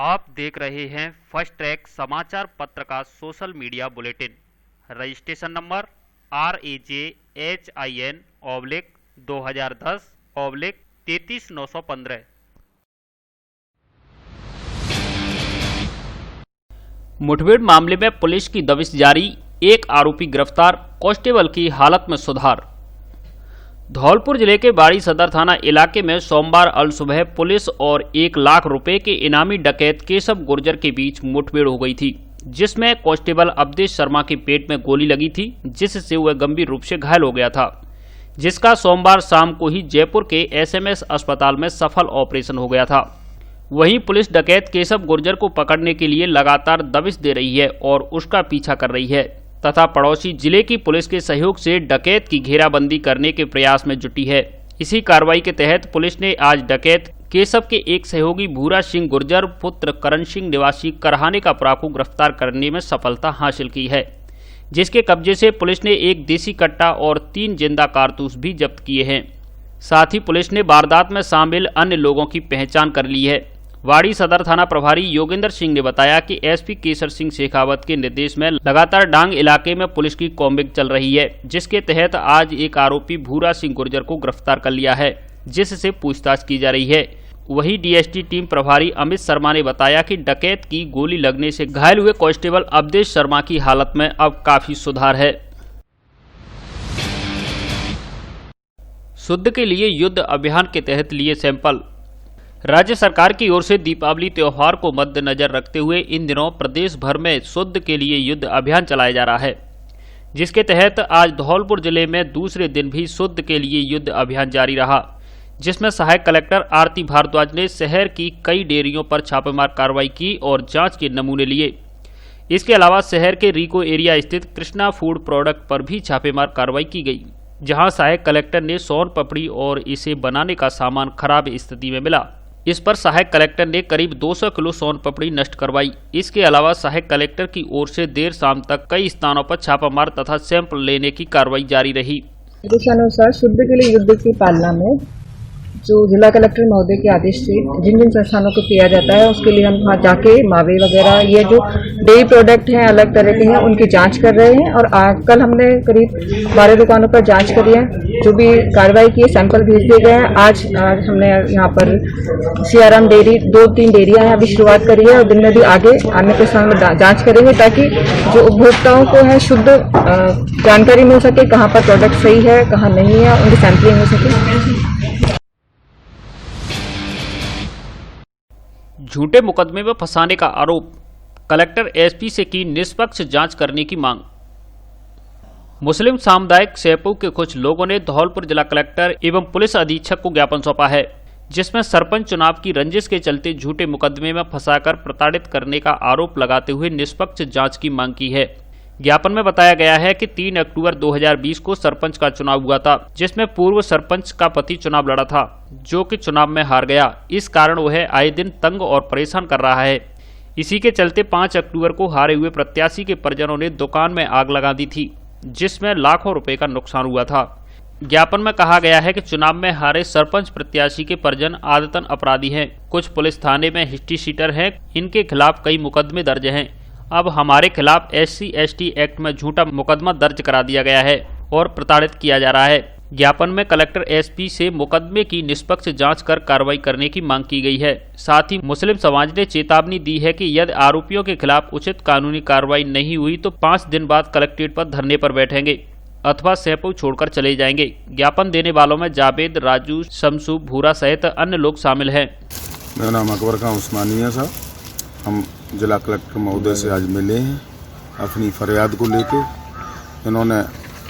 आप देख रहे हैं फर्स्ट ट्रैक समाचार पत्र का social media bulletin. Registration number RAJHIN/2010/33915। मुठभेड़ मामले में पुलिस की दबिश जारी, एक आरोपी गिरफ्तार, कांस्टेबल की हालत में सुधार। धौलपुर जिले के बाड़ी सदर थाना इलाके में सोमवार अलसुबह पुलिस और 1 लाख रुपए के इनामी डकैत केशव गुर्जर के बीच मुठभेड़ हो गई थी, जिसमें कांस्टेबल अवधेश शर्मा के पेट में गोली लगी थी, जिससे वह गंभीर रूप से घायल हो गया था, जिसका सोमवार शाम को ही जयपुर के SMS अस्पताल में सफल ऑपरेशन हो गया था। वहीं पुलिस डकैत केशव गुर्जर को पकड़ने के लिए लगातार दबिश दे रही है और उसका पीछा कर रही है तथा पड़ोसी जिले की पुलिस के सहयोग से डकैत की घेराबंदी करने के प्रयास में जुटी है। इसी कार्रवाई के तहत पुलिस ने आज डकैत केशव के एक सहयोगी भूरा सिंह गुर्जर पुत्र करण सिंह निवासी करहाने का पुरा को गिरफ्तार करने में सफलता हासिल की है, जिसके कब्जे से पुलिस ने एक देसी कट्टा और 3 जिंदा कारतूस भी जब्त किए हैं। साथ ही पुलिस ने वारदात में शामिल अन्य लोगों की पहचान कर ली है। वाड़ी सदर थाना प्रभारी योगेंद्र सिंह ने बताया कि SP केसर सिंह शेखावत के निर्देश में लगातार डांग इलाके में पुलिस की कॉम्बिंग चल रही है, जिसके तहत आज एक आरोपी भूरा सिंह गुर्जर को गिरफ्तार कर लिया है, जिससे पूछताछ की जा रही है। वहीं DST टीम प्रभारी अमित शर्मा ने बताया कि डकैत की गोली लगने से घायल हुए कांस्टेबल अवधेश शर्मा की हालत में अब काफी सुधार है। शुद्ध के लिए युद्ध अभियान के तहत लिए सैंपल। राज्य सरकार की ओर से दीपावली त्योहार को मद्देनजर रखते हुए इन दिनों प्रदेश भर में शुद्ध के लिए युद्ध अभियान चलाया जा रहा है, जिसके तहत आज धौलपुर जिले में दूसरे दिन भी शुद्ध के लिए युद्ध अभियान जारी रहा, जिसमें सहायक कलेक्टर आरती भारद्वाज ने शहर की कई डेयरियों पर छापेमार कार्रवाई की और जांच के नमूने लिए। इसके अलावा शहर के रिको एरिया स्थित कृष्णा फूड प्रोडक्ट पर भी छापेमार कार्रवाई की गई, जहां सहायक कलेक्टर ने सोन पपड़ी और इसे बनाने का सामान खराब स्थिति में मिला। इस पर सहायक कलेक्टर ने करीब 200 किलो सोन पपड़ी नष्ट करवाई। इसके अलावा सहायक कलेक्टर की ओर से देर शाम तक कई स्थानों पर छापामार तथा सैंपल लेने की कार्रवाई जारी रही। अनुसार शुद्ध के लिए युद्ध की पालना में जो जिला कलेक्टर महोदय के आदेश से जिन जिन संस्थानों को किया जाता है, उसके लिए हम वहाँ जाके मावे वगैरह ये जो डेयरी प्रोडक्ट हैं अलग तरह के हैं उनकी जांच कर रहे हैं। और कल हमने करीब 12 दुकानों पर जांच करी है, जो भी कार्रवाई की है सैंपल भेज दिए गए हैं। आज हमने यहाँ पर सियाराम डेयरी 2-3 डेयरियाँ हैं अभी शुरुआत करी है और दिन में भी आगे आने के समय में जाँच करेंगे, ताकि जो उपभोक्ताओं को है शुद्ध जानकारी मिल सके, कहाँ पर प्रोडक्ट सही है कहाँ नहीं है, उनकी सैंपलिंग हो सके। झूठे मुकदमे में फंसाने का आरोप, कलेक्टर SP से की निष्पक्ष जांच करने की मांग। मुस्लिम सामुदायिक सैपू के कुछ लोगों ने धौलपुर जिला कलेक्टर एवं पुलिस अधीक्षक को ज्ञापन सौंपा है, जिसमें सरपंच चुनाव की रंजिश के चलते झूठे मुकदमे में फंसाकर प्रताड़ित करने का आरोप लगाते हुए निष्पक्ष जांच की मांग की है। ज्ञापन में बताया गया है कि 3 अक्टूबर 2020 को सरपंच का चुनाव हुआ था, जिसमें पूर्व सरपंच का पति चुनाव लड़ा था, जो कि चुनाव में हार गया। इस कारण वह आए दिन तंग और परेशान कर रहा है। इसी के चलते 5 अक्टूबर को हारे हुए प्रत्याशी के परिजनों ने दुकान में आग लगा दी थी, जिसमें लाखों रुपए का नुकसान हुआ था। ज्ञापन में कहा गया है कि चुनाव में हारे सरपंच प्रत्याशी के परिजन आदतन अपराधी हैं, कुछ पुलिस थाने में हिस्ट्री शीटर हैं, इनके खिलाफ कई मुकदमे दर्ज हैं। अब हमारे खिलाफ SC/ST एक्ट में झूठा मुकदमा दर्ज करा दिया गया है और प्रताड़ित किया जा रहा है। ज्ञापन में कलेक्टर SP से मुकदमे की निष्पक्ष जांच कर कार्रवाई करने की मांग की गई है। साथ ही मुस्लिम समाज ने चेतावनी दी है कि यदि आरोपियों के खिलाफ उचित कानूनी कार्रवाई नहीं हुई तो 5 दिन बाद कलेक्ट्रेट पर धरने पर बैठेंगे अथवा सैपू छोड़कर चले जाएंगे। ज्ञापन देने वालों में जावेद, राजू, शमसू, भूरा सहित अन्य लोग शामिल हैं। मेरा नाम अकबर खां उस्मानिया साहब। हम जिला कलेक्टर महोदय से आज मिले हैं अपनी फरियाद को लेके। इन्होंने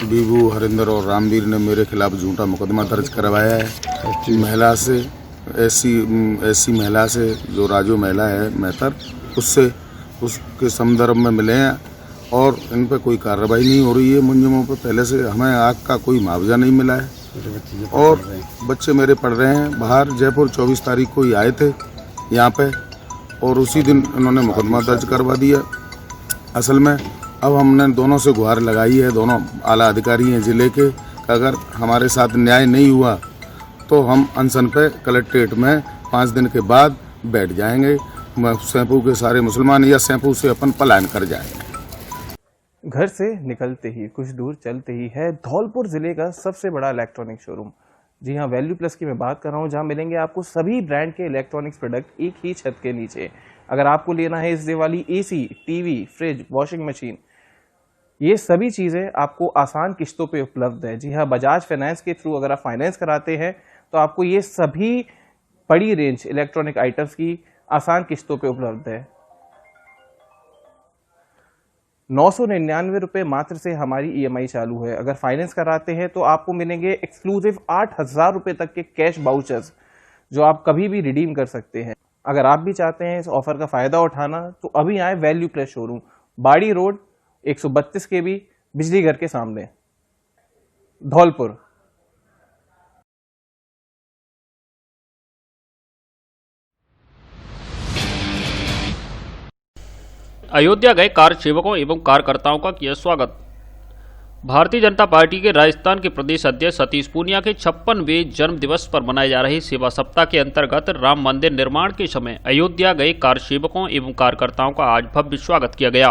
बीबू, हरिंदर और रामवीर ने मेरे खिलाफ झूठा मुकदमा दर्ज करवाया है। महिला से ऐसी महिला से जो राजू महिला है मेहतर, उसके संदर्भ में मिले हैं और इन पर कोई कार्रवाई नहीं हो रही है। मुंजमों पर पहले से हमें आग का कोई मुआवजा नहीं मिला है और बच्चे मेरे पढ़ रहे हैं बाहर। जयपुर 24 तारीख को ही आए थे यहाँ पे और उसी दिन इन्होंने मुकदमा दर्ज करवा दिया। असल में अब हमने दोनों से गुहार लगाई है, दोनों आला अधिकारी हैं जिले के, अगर हमारे साथ न्याय नहीं हुआ तो हम अनशन पे कलेक्ट्रेट में 5 दिन के बाद बैठ जाएंगे सैंपू के सारे मुसलमान या सैंपू से अपन पलायन कर जाएंगे। घर से निकलते ही कुछ दूर चलते ही है धौलपुर जिले का सबसे बड़ा इलेक्ट्रॉनिक शोरूम। जी हाँ, वैल्यू प्लस की मैं बात कर रहा हूँ, जहाँ मिलेंगे आपको सभी ब्रांड के इलेक्ट्रॉनिक्स प्रोडक्ट एक ही छत के नीचे। अगर आपको लेना है इस Diwali AC, TV, fridge, washing machine, ये सभी चीज़ें आपको आसान किस्तों पे उपलब्ध है। जी हाँ, बजाज फाइनेंस के थ्रू अगर आप फाइनेंस कराते हैं तो आपको ये सभी बड़ी रेंज इलेक्ट्रॉनिक आइटम्स की आसान किस्तों पे उपलब्ध है। 999 रुपये मात्र से हमारी EMI चालू है। अगर फाइनेंस कराते हैं तो आपको मिलेंगे एक्सक्लूसिव 8000 रुपये तक के कैश बाउचर्स, जो आप कभी भी रिडीम कर सकते हैं। अगर आप भी चाहते हैं इस ऑफर का फायदा उठाना तो अभी आए वैल्यू प्लस शोरूम, बाड़ी रोड 132 KB, बिजली घर के सामने, धौलपुर। अयोध्या गए कार सेवकों एवं कार्यकर्ताओं का किया स्वागत। भारतीय जनता पार्टी के राजस्थान के प्रदेश अध्यक्ष सतीश पूनिया के 56वें जन्म दिवस पर मनाए जा रहे सेवा सप्ताह के अंतर्गत राम मंदिर निर्माण के समय अयोध्या गए कार सेवकों एवं कार्यकर्ताओं का आज भव्य स्वागत किया गया।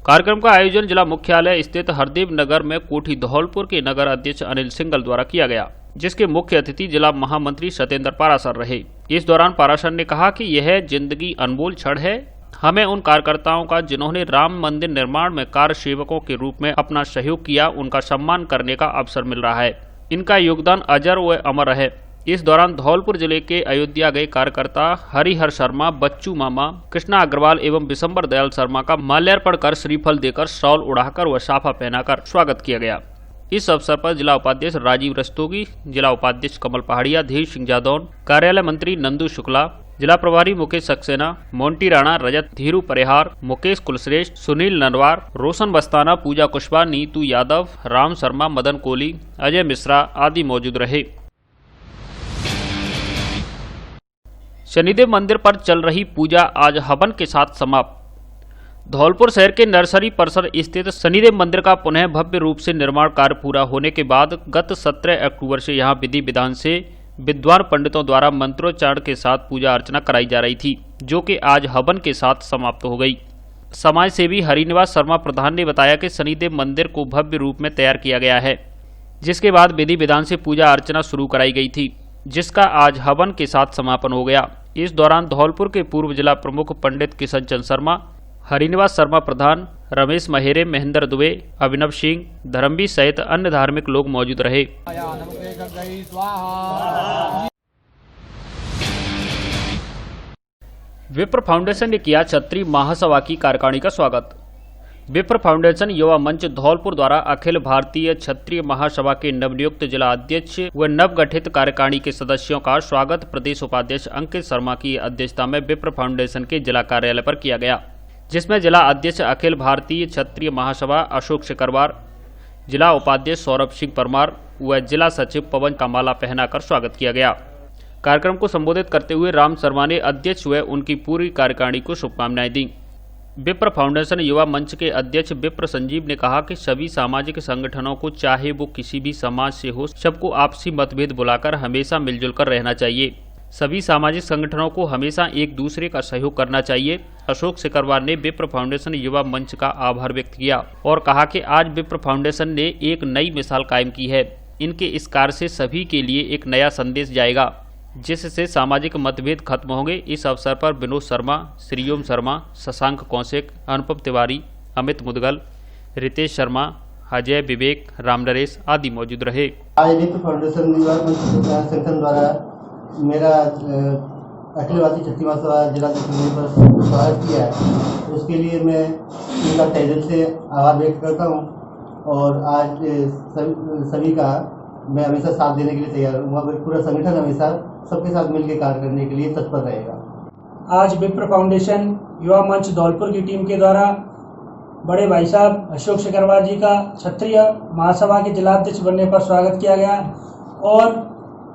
कार्यक्रम का आयोजन जिला मुख्यालय स्थित हरदेव नगर में कोठी धौलपुर के नगर अध्यक्ष अनिल सिंघल द्वारा किया गया, जिसके मुख्य अतिथि जिला महामंत्री सत्येंद्र पाराशर रहे। इस दौरान पाराशर ने कहा कि यह जिंदगी अनमोल क्षण है। हमें उन कार्यकर्ताओं का जिन्होंने राम मंदिर निर्माण में कार सेवकों के रूप में अपना सहयोग किया, उनका सम्मान करने का अवसर मिल रहा है। इनका योगदान अजर व अमर है। इस दौरान धौलपुर जिले के अयोध्या गए कार्यकर्ता हरिहर शर्मा, बच्चू मामा, कृष्णा अग्रवाल एवं बिशंबर दयाल शर्मा का माल्यार्पण कर, श्रीफल देकर, शॉल उड़ाकर व साफा पहनाकर स्वागत किया गया। इस अवसर पर जिला उपाध्यक्ष राजीव रस्तोगी, जिला उपाध्यक्ष कमल पहाड़िया, धीर सिंह जादौन, कार्यालय मंत्री नंदू शुक्ला, जिला प्रभारी मुकेश सक्सेना, मोंटी राणा, रजत, धीरू परिहार, मुकेश कुलश्रेष्ठ, सुनील नरवार, रोशन बस्ताना, पूजा कुशवाहा, नीतू यादव, राम शर्मा, मदन कोहली, अजय मिश्रा आदि मौजूद रहे। शनिदेव मंदिर पर चल रही पूजा आज हवन के साथ समाप्त। धौलपुर शहर के नर्सरी परिसर स्थित शनिदेव मंदिर का पुनः भव्य रूप से निर्माण कार्य पूरा होने के बाद गत 17 अक्टूबर से यहां विधि विधान से विद्वान पंडितों द्वारा मंत्रोच्चारण के साथ पूजा अर्चना कराई जा रही थी, जो कि आज हवन के साथ समाप्त हो गई। समाज सेवी हरिनिवास शर्मा प्रधान ने बताया कि शनिदेव मंदिर को भव्य रूप में तैयार किया गया है, जिसके बाद विधि विधान से पूजा अर्चना शुरू कराई गई थी, जिसका आज हवन के साथ समापन हो गया। इस दौरान धौलपुर के पूर्व जिला प्रमुख पंडित किशन चंद शर्मा, हरिनिवास शर्मा प्रधान, रमेश महेरे, महेंद्र दुबे, अभिनव सिंह, धर्मवीर सहित अन्य धार्मिक लोग मौजूद रहे। विप्र फाउंडेशन ने किया क्षत्रिय महासभा की कार्यकारिणी का स्वागत। विप्र फाउंडेशन युवा मंच धौलपुर द्वारा अखिल भारतीय क्षत्रिय महासभा के नवनियुक्त जिला अध्यक्ष व नवगठित कार्यकारिणी के सदस्यों का स्वागत प्रदेश उपाध्यक्ष अंकित शर्मा की अध्यक्षता में विप्र फाउंडेशन के जिला कार्यालय पर किया गया, जिसमें जिला अध्यक्ष अखिल भारतीय क्षत्रिय महासभा अशोक सिकरवार, जिला उपाध्यक्ष सौरभ सिंह परमार व जिला सचिव पवन का माला पहनाकर स्वागत किया गया। कार्यक्रम को संबोधित करते हुए राम शर्मा ने अध्यक्ष व उनकी पूरी कार्यकारिणी को शुभकामनाएं दी। विप्र फाउंडेशन युवा मंच के अध्यक्ष विप्र संजीव ने कहा कि सभी सामाजिक संगठनों को, चाहे वो किसी भी समाज से हो, सबको आपसी मतभेद बुलाकर हमेशा मिलजुल कर रहना चाहिए। सभी सामाजिक संगठनों को हमेशा एक दूसरे का सहयोग करना चाहिए। अशोक सिकरवार ने विप्र फाउंडेशन युवा मंच का आभार व्यक्त किया और कहा कि आज विप्र फाउंडेशन ने एक नई मिसाल कायम की है। इनके इस कार्य से सभी के लिए एक नया संदेश जाएगा, जिससे सामाजिक मतभेद खत्म होंगे। इस अवसर पर विनोद शर्मा, श्रीओम शर्मा, शशांक कौशिक, अनुपम तिवारी, अमित मुदगल, रितेश शर्मा, अजय, विवेक, राम नरेश आदि मौजूद रहे। आज विप्र फाउंडेशन युवा संगठन द्वारा मेरा अखिल भारतीय क्षत्रिय महासभा जिला पर स्वागत किया है, उसके लिए मैं इनका तहे दिल से आभार व्यक्त करता हूँ और आज सभी का मैं हमेशा साथ देने के लिए तैयार हूँ। पूरा संगठन हमेशा सबके साथ मिलकर कार्य करने के लिए तत्पर रहेगा। आज विप्र फाउंडेशन युवा मंच धौलपुर की टीम के द्वारा बड़े भाई साहब अशोक सिकरवार जी का क्षत्रिय महासभा के जिलाध्यक्ष बनने पर स्वागत किया गया और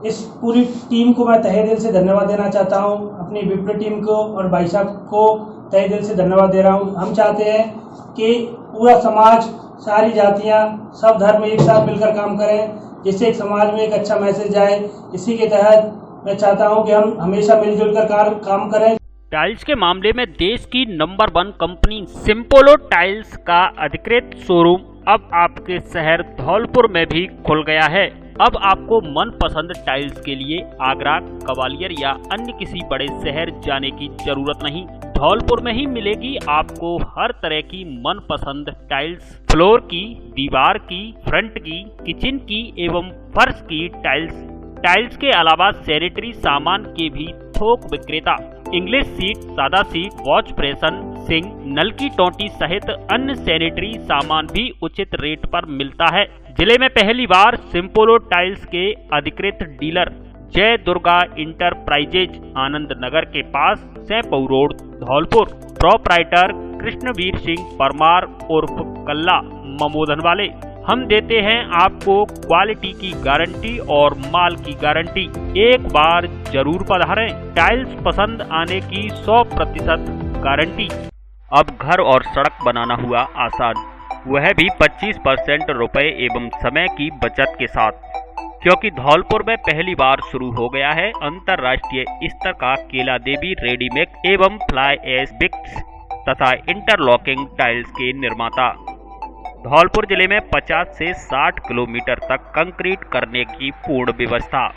इस पूरी टीम को मैं तहे दिल से धन्यवाद देना चाहता हूं। अपनी विप्र टीम को और भाई साहब को तहे दिल से धन्यवाद दे रहा हूं। हम चाहते हैं कि पूरा समाज, सारी जातियां, सब धर्म एक साथ मिलकर काम करें, जिससे एक समाज में एक अच्छा मैसेज जाए। इसी के तहत मैं चाहता हूं कि हम हमेशा मिलजुल कर काम करें। टाइल्स के मामले में देश की नंबर 1 कंपनी सिम्पोलो टाइल्स का अधिकृत शोरूम अब आपके शहर धौलपुर में भी खुल गया है। अब आपको मनपसंद टाइल्स के लिए आगरा, ग्वालियर या अन्य किसी बड़े शहर जाने की जरूरत नहीं। धौलपुर में ही मिलेगी आपको हर तरह की मनपसंद टाइल्स, फ्लोर की, दीवार की, फ्रंट की, किचन की एवं फर्श की टाइल्स के अलावा सैनिटरी सामान के भी थोक विक्रेता, इंग्लिश सीट, सादा सीट, वॉश प्रेसन, सिंक, नल की टोंटी सहित अन्य सैनिटरी सामान भी उचित रेट पर मिलता है। जिले में पहली बार सिम्पोलो टाइल्स के अधिकृत डीलर जय दुर्गा इंटरप्राइजेज आनंद नगर के पास सैपऊ रोड धौलपुर, प्रोपराइटर कृष्णवीर सिंह परमार उर्फ कल्ला ममोदन वाले। हम देते हैं आपको क्वालिटी की गारंटी और माल की गारंटी। एक बार जरूर पधारें। टाइल्स पसंद आने की 100% गारंटी। अब घर और सड़क बनाना हुआ आसान, वह भी 25% रुपए एवं समय की बचत के साथ, क्योंकि धौलपुर में पहली बार शुरू हो गया है अंतर्राष्ट्रीय स्तर का केला देवी रेडीमेड एवं फ्लाई एश ब्रिक्स तथा इंटरलॉकिंग टाइल्स के निर्माता। धौलपुर जिले में 50 से 60 किलोमीटर तक कंक्रीट करने की पूर्ण व्यवस्था,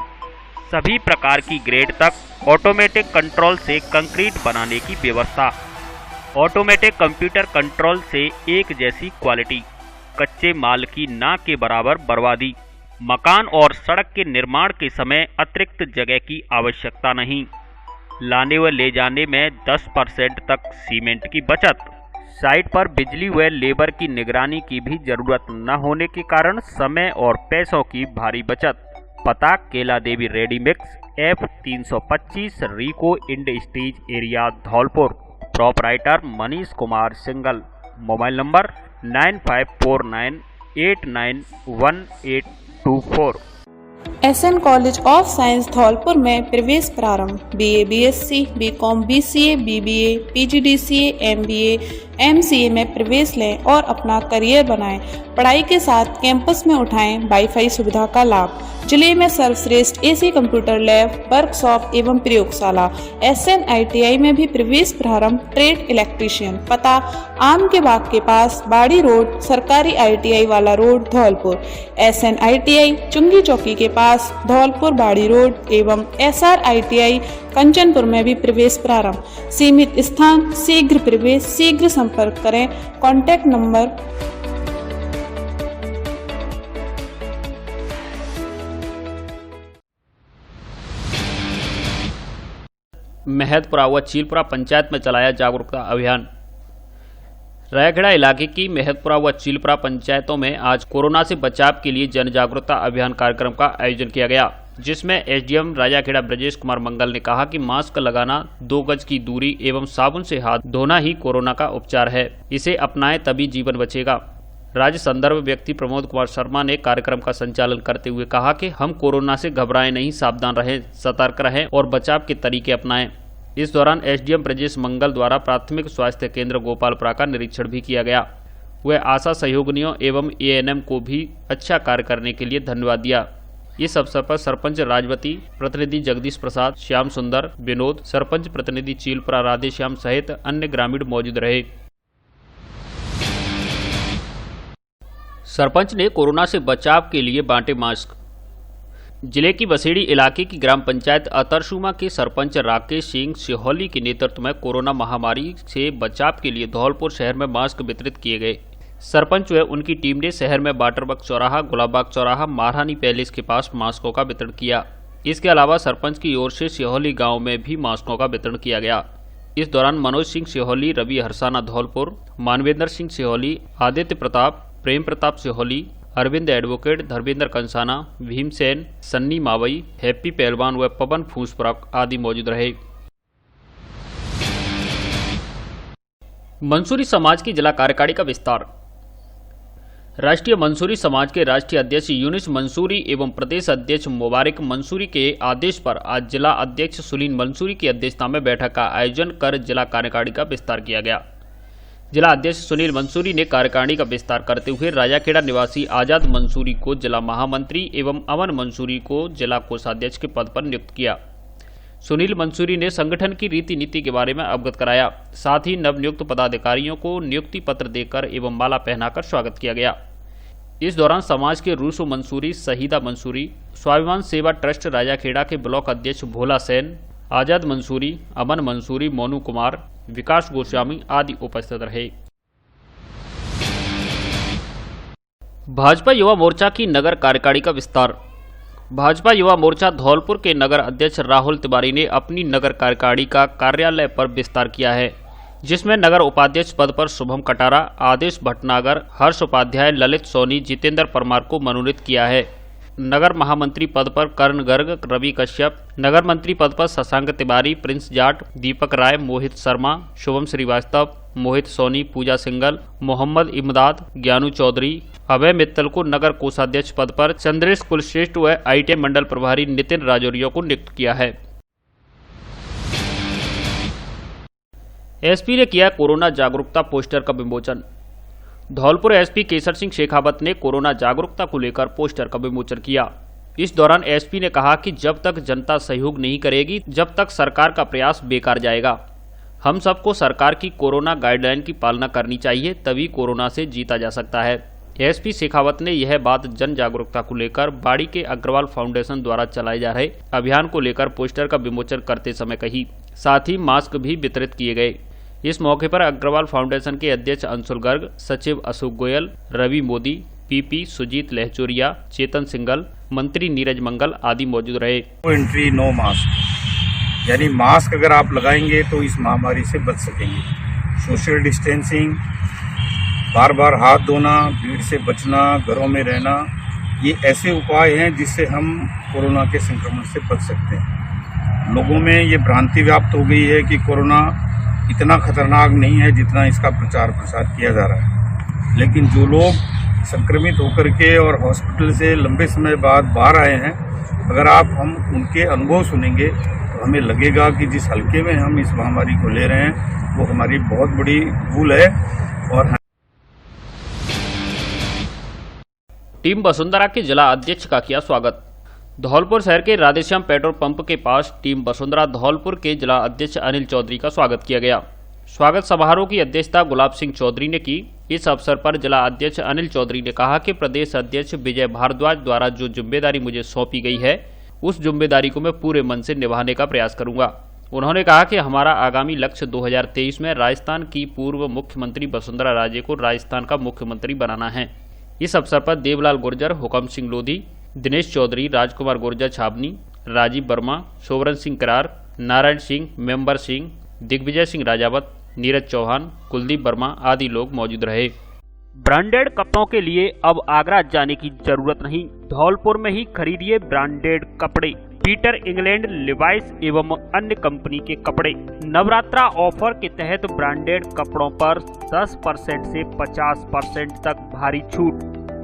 सभी प्रकार की ग्रेड तक ऑटोमेटिक कंट्रोल से कंक्रीट बनाने की व्यवस्था, ऑटोमेटिक कंप्यूटर कंट्रोल से एक जैसी क्वालिटी, कच्चे माल की ना के बराबर बर्बादी, मकान और सड़क के निर्माण के समय अतिरिक्त जगह की आवश्यकता नहीं, लाने व ले जाने में 10% तक सीमेंट की बचत, साइट पर बिजली व लेबर की निगरानी की भी जरूरत न होने के कारण समय और पैसों की भारी बचत। पता Kela Devi ready mix F325 RIICO industrial area Dholpur. Proprietor Manish Kumar Singhal. Mobile number 9549891824। SN college of science Dholpur में प्रवेश प्रारंभ। BA, BSc, BCom, BCA, BBA, PGDCA, MBA, MCA में प्रवेश लें और अपना करियर बनाएं। पढ़ाई के साथ कैंपस में उठाएं वाईफाई सुविधा का लाभ। जिले में सर्वश्रेष्ठ AC कंप्यूटर लैब, वर्कशॉप एवं प्रयोगशाला। SN ITI में भी प्रवेश प्रारंभ। Trade electrician. पता आम के बाग के पास, बाड़ी रोड, सरकारी ITI वाला रोड धौलपुर। SN ITI चुंगी चौकी के पास, धौलपुर बाड़ी रोड एवं SR ITI कंचनपुर में भी प्रवेश प्रारंभ। सीमित स्थान, शीघ्र प्रवेश, शीघ्र संपर्क करें। कॉन्टैक्ट नंबर महतपुरा व चीलपुरा पंचायत में चलाया जागरूकता अभियान। रायखेड़ा इलाके की महतपुरा व चीलपुरा पंचायतों में आज कोरोना से बचाव के लिए जन जागरूकता अभियान कार्यक्रम का आयोजन किया गया, जिसमें SDM राजाखेड़ा ब्रजेश कुमार मंगल ने कहा कि मास्क लगाना, 2 गज की दूरी एवं साबुन से हाथ धोना ही कोरोना का उपचार है। इसे अपनाएं तभी जीवन बचेगा। राज्य संदर्भ व्यक्ति प्रमोद कुमार शर्मा ने कार्यक्रम का संचालन करते हुए कहा कि हम कोरोना से घबराएं नहीं, सावधान रहें, सतर्क रहें और बचाव के तरीके अपनाएं। इस दौरान SDM ब्रजेश मंगल द्वारा प्राथमिक स्वास्थ्य केंद्र गोपालपुरा का निरीक्षण भी किया गया। वह आशा सहयोगिनियों एवं ANM को भी अच्छा कार्य करने के लिए धन्यवाद दिया। इस अवसर पर सरपंच राजवती, प्रतिनिधि जगदीश प्रसाद, श्याम सुंदर, विनोद, सरपंच प्रतिनिधि चीलपुरा राधेश्याम सहित अन्य ग्रामीण मौजूद रहे। सरपंच ने कोरोना से बचाव के लिए बांटे मास्क। जिले की बसेड़ी इलाके की ग्राम पंचायत अतरसुमा के सरपंच राकेश सिंह सिहोली के नेतृत्व में कोरोना महामारी से बचाव के लिए धौलपुर शहर में मास्क वितरित किए गए। सरपंच व उनकी टीम ने शहर में बाटरबाग चौराहा, गुलाबबाग चौराहा, महारानी पैलेस के पास मास्कों का वितरण किया। इसके अलावा सरपंच की ओर से सिहोली गांव में भी मास्कों का वितरण किया गया। इस दौरान मनोज सिंह सिहोली, रवि हरसाना धौलपुर, मानवेंद्र सिंह सिहोली, आदित्य प्रताप, प्रेम प्रताप सिहोली, अरविंद एडवोकेट, धर्मेंद्र कंसाना, भीमसेन, सन्नी मावई, हैप्पी पहलवान व पवन फूसपुरा आदि मौजूद रहे। मंसूरी समाज की जिला कार्यकारिणी का विस्तार। राष्ट्रीय मंसूरी समाज के राष्ट्रीय अध्यक्ष यूनुस मंसूरी एवं प्रदेश अध्यक्ष मुबारक मंसूरी के आदेश पर आज जिला अध्यक्ष सुनील मंसूरी की अध्यक्षता में बैठक का आयोजन कर जिला कार्यकारिणी का विस्तार किया गया। जिला अध्यक्ष सुनील मंसूरी ने कार्यकारिणी का विस्तार करते हुए राजाखेड़ा निवासी आजाद मंसूरी को जिला महामंत्री एवं अमन मंसूरी को जिला कोषाध्यक्ष के पद पर नियुक्त किया। सुनील मंसूरी ने संगठन की रीति नीति के बारे में अवगत कराया। साथ ही नवनियुक्त पदाधिकारियों को नियुक्ति पत्र देकर एवं माला पहनाकर स्वागत किया गया। इस दौरान समाज के रूसो मंसूरी, शहीदा मंसूरी, स्वाभिमान सेवा ट्रस्ट राजाखेड़ा के ब्लॉक अध्यक्ष भोला सेन, आजाद मंसूरी, अमन मंसूरी, मोनू कुमार, विकास गोस्वामी आदि उपस्थित रहे। भाजपा युवा मोर्चा की नगर कार्यकारिणी का विस्तार। भाजपा युवा मोर्चा धौलपुर के नगर अध्यक्ष राहुल तिवारी ने अपनी नगर कार्यकारिणी का कार्यालय पर विस्तार किया है, जिसमें नगर उपाध्यक्ष पद पर शुभम कटारा, आदेश भटनागर, हर्ष उपाध्याय, ललित सोनी, जितेंद्र परमार को मनोनीत किया है। नगर महामंत्री पद पर कर्ण गर्ग, रवि कश्यप, नगर मंत्री पद पर शशांक तिवारी, प्रिंस जाट, दीपक राय, मोहित शर्मा, शुभम श्रीवास्तव, मोहित सोनी, पूजा सिंगल, मोहम्मद इमदाद, ज्ञानू चौधरी, अभय मित्तल को नगर कोषाध्यक्ष पद पर चंद्रेश कुलश्रेष्ठ व आईटीआई मंडल प्रभारी नितिन राजौरिया को नियुक्त किया है। एसपी ने किया कोरोना जागरूकता पोस्टर का विमोचन। धौलपुर एसपी केसर सिंह शेखावत ने कोरोना जागरूकता को लेकर पोस्टर का विमोचन किया। इस दौरान एसपी ने कहा कि जब तक जनता सहयोग नहीं करेगी, जब तक सरकार का प्रयास बेकार जाएगा। हम सबको सरकार की कोरोना गाइडलाइन की पालना करनी चाहिए, तभी कोरोना से जीता जा सकता है। एसपी शेखावत ने यह बात जन जागरूकता को लेकर बाड़ी के अग्रवाल फाउंडेशन द्वारा चलाए जा रहे अभियान को लेकर पोस्टर का विमोचन करते समय कही। साथ ही मास्क भी वितरित किए गए। इस मौके पर अग्रवाल फाउंडेशन के अध्यक्ष अंशुल गर्ग, सचिव अशोक गोयल, रवि मोदी, पीपी, सुजीत लहचोरिया, चेतन सिंगल, मंत्री नीरज मंगल आदि मौजूद रहे। नो एंट्री नो मास्क, यानी मास्क अगर आप लगाएंगे तो इस महामारी से बच सकेंगे। सोशल डिस्टेंसिंग, बार बार हाथ धोना, भीड़ से बचना, घरों में रहना, ये ऐसे उपाय हैं जिससे हम कोरोना के संक्रमण से बच सकते हैं। लोगों में ये भ्रांति व्याप्त हो गई है कि कोरोना इतना खतरनाक नहीं है जितना इसका प्रचार प्रसार किया जा रहा है। लेकिन जो लोग संक्रमित होकर के और हॉस्पिटल से लंबे समय बाद बाहर आए हैं, अगर हम उनके अनुभव सुनेंगे तो हमें लगेगा कि जिस हल्के में हम इस महामारी को ले रहे हैं वो हमारी बहुत बड़ी भूल है। और टीम वसुंधरा के जिला अध्यक्ष का किया स्वागत। धौलपुर शहर के राधेश्याम पेट्रोल पंप के पास टीम वसुंधरा धौलपुर के जिला अध्यक्ष अनिल चौधरी का स्वागत किया गया। स्वागत समारोह की अध्यक्षता गुलाब सिंह चौधरी ने की। इस अवसर पर जिला अध्यक्ष अनिल चौधरी ने कहा कि प्रदेश अध्यक्ष विजय भारद्वाज द्वारा जो जिम्मेदारी मुझे सौंपी गई है, उस जिम्मेदारी को मैं पूरे मन से निभाने का प्रयास करूंगा। उन्होंने कहा कि हमारा आगामी लक्ष्य 2023 में राजस्थान की पूर्व मुख्यमंत्री वसुंधरा राजे को राजस्थान का मुख्यमंत्री बनाना है। इस अवसर पर देवलाल गुर्जर, हुकम सिंह लोधी, दिनेश चौधरी, राजकुमार गुर्जर छाबनी, राजीव वर्मा, सोवरन सिंह करार, नारायण सिंह, मेंबर सिंह, दिग्विजय सिंह राजावत, नीरज चौहान, कुलदीप वर्मा आदि लोग मौजूद रहे। ब्रांडेड कपड़ों के लिए अब आगरा जाने की जरूरत नहीं, धौलपुर में ही खरीदिए ब्रांडेड कपड़े। पीटर इंग्लैंड, लिवाइस एवं अन्य कंपनी के कपड़े। नवरात्रा ऑफर के तहत ब्रांडेड कपड़ों पर 10% से 50% तक भारी छूट।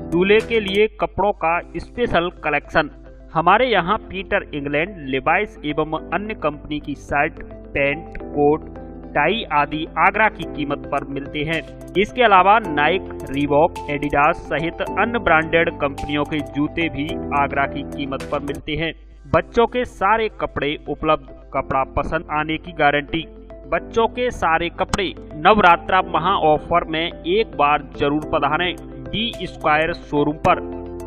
दूल्हे के लिए कपड़ों का स्पेशल कलेक्शन। हमारे यहाँ पीटर इंग्लैंड, लिवाइस एवं अन्य कंपनी की शर्ट, पैंट, कोट, टाई आदि आगरा की कीमत पर मिलते हैं। इसके अलावा नाइक, रीबॉक, एडिडास सहित अन्य ब्रांडेड कंपनियों के जूते भी आगरा की कीमत पर मिलते हैं। बच्चों के सारे कपड़े उपलब्ध, कपड़ा पसंद आने की गारंटी। बच्चों के सारे कपड़े नवरात्रा महा ऑफर में एक बार जरूर पधारें। डी स्क्वायर शोरूम पर,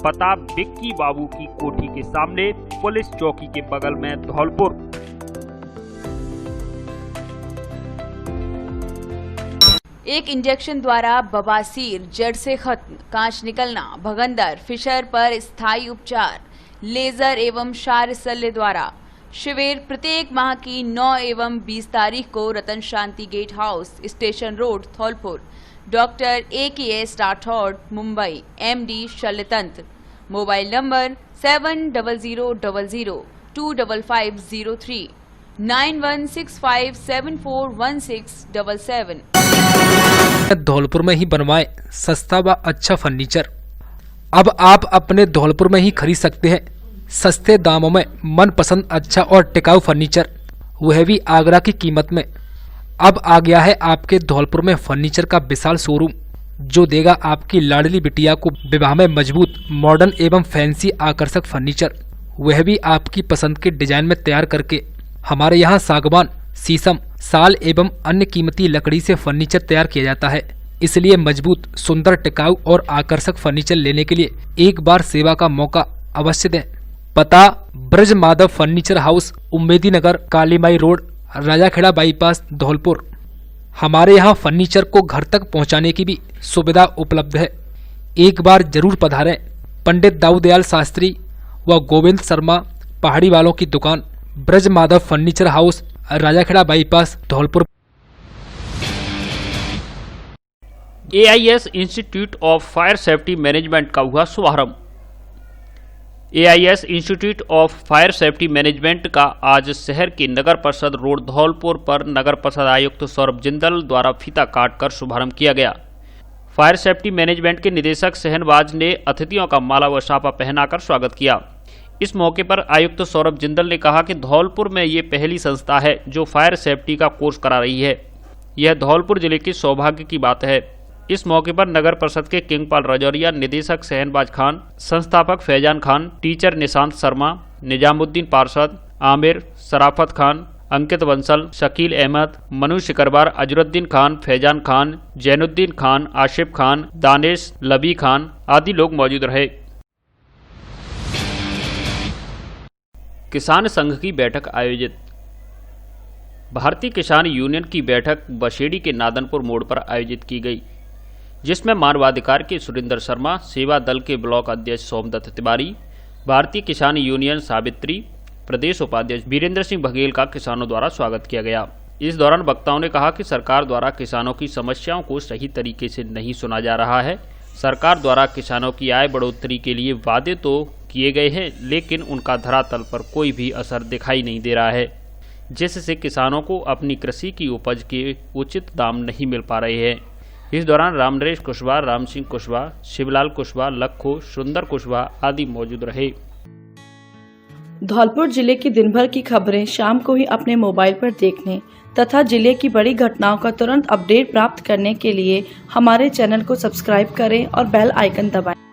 पता बिक्की बाबू की कोठी के सामने, पुलिस चौकी के बगल में, धौलपुर। एक इंजेक्शन द्वारा बवासीर जड़ से खत्म, कांच निकलना, भगंदर, फिशर पर स्थायी उपचार, लेजर एवं क्षार शल्य द्वारा। शिविर प्रत्येक माह की 9 एवं 20 तारीख को Ratan Shanti gate house, station road, Dholpur. Doctor AKS Rathore, Mumbai, MD शल्यतंत्र। Mobile number 7000025503 9165741677। धौलपुर में ही बनवाए सस्ता व अच्छा फर्नीचर। अब आप अपने धौलपुर में ही खरीद सकते हैं सस्ते दामों में मनपसंद अच्छा और टिकाऊ फर्नीचर, वह भी आगरा की कीमत में। अब आ गया है आपके धौलपुर में फर्नीचर का विशाल शोरूम, जो देगा आपकी लाडली बिटिया को विवाह में मजबूत, मॉडर्न एवं फैंसी आकर्षक फर्नीचर, वह भी आपकी पसंद के डिजाइन में तैयार करके। हमारे यहाँ सागवान, शीशम, साल एवं अन्य कीमती लकड़ी से फर्नीचर तैयार किया जाता है। इसलिए मजबूत, सुंदर, टिकाऊ और आकर्षक फर्नीचर लेने के लिए एक बार सेवा का मौका अवश्य दें। पता: ब्रज माधव फर्नीचर हाउस, उम्मेदी नगर, कालीमाई रोड, राजाखेड़ा बाईपास, धौलपुर। हमारे यहाँ फर्नीचर को घर तक पहुँचाने की भी सुविधा उपलब्ध है। एक बार जरूर पधारें। पंडित दाऊदयाल शास्त्री व गोविंद शर्मा पहाड़ी वालों की दुकान, Braj Madhav furniture house, Rajakhera bypass, Dholpur. AIS institute of fire safety management का हुआ शुभारंभ। AIS institute of fire safety management का आज शहर के नगर परिषद रोड धौलपुर पर नगर परिषद आयुक्त सौरभ जिंदल द्वारा फीता काटकर शुभारंभ किया गया। फायर सेफ्टी मैनेजमेंट के निदेशक सहनवाज ने अतिथियों का माला व साफा पहनाकर स्वागत किया। इस मौके पर आयुक्त सौरभ जिंदल ने कहा कि धौलपुर में ये पहली संस्था है जो फायर सेफ्टी का कोर्स करा रही है। यह धौलपुर जिले के सौभाग्य की बात है। इस मौके पर नगर परिषद के किंगपाल रजौरिया, निदेशक सहनवाज खान, संस्थापक फैजान खान, टीचर निशांत शर्मा, निजामुद्दीन पार्षद, आमिर, शराफत खान, अंकित बंसल, शकील अहमद, मनु शिकरबार, अजरुद्दीन खान, फैजान खान, जैनुद्दीन खान, आशिफ खान, दानिश, लबी खान आदि लोग मौजूद रहे। किसान संघ की बैठक आयोजित। भारतीय किसान यूनियन की बैठक बशेड़ी के नादनपुर मोड़ पर आयोजित की गई, जिसमें मानवाधिकार के सुरेंद्र शर्मा, सेवा दल के ब्लॉक अध्यक्ष सोमदत्त तिवारी, भारतीय किसान यूनियन सावित्री प्रदेश उपाध्यक्ष वीरेंद्र सिंह बघेल का किसानों द्वारा स्वागत किया गया। इस दौरान वक्ताओं ने कहा कि सरकार द्वारा किसानों की समस्याओं को सही तरीके से नहीं सुना जा रहा है। सरकार द्वारा किसानों की आय बढ़ोतरी के लिए वादे तो किए गए हैं, लेकिन उनका धरातल पर कोई भी असर दिखाई नहीं दे रहा है, जिससे किसानों को अपनी कृषि की उपज के उचित दाम नहीं मिल पा रहे हैं। इस दौरान रामनरेश कुशवाहा, राम सिंह कुशवाहा, शिवलाल कुशवाहा, लखो, सुंदर कुशवाहा आदि मौजूद रहे। धौलपुर जिले की दिन भर की खबरें शाम को ही अपने मोबाइल पर देखने तथा जिले की बड़ी घटनाओं का तुरंत अपडेट प्राप्त करने के लिए हमारे चैनल को सब्सक्राइब करें और बेल आइकन दबाएं।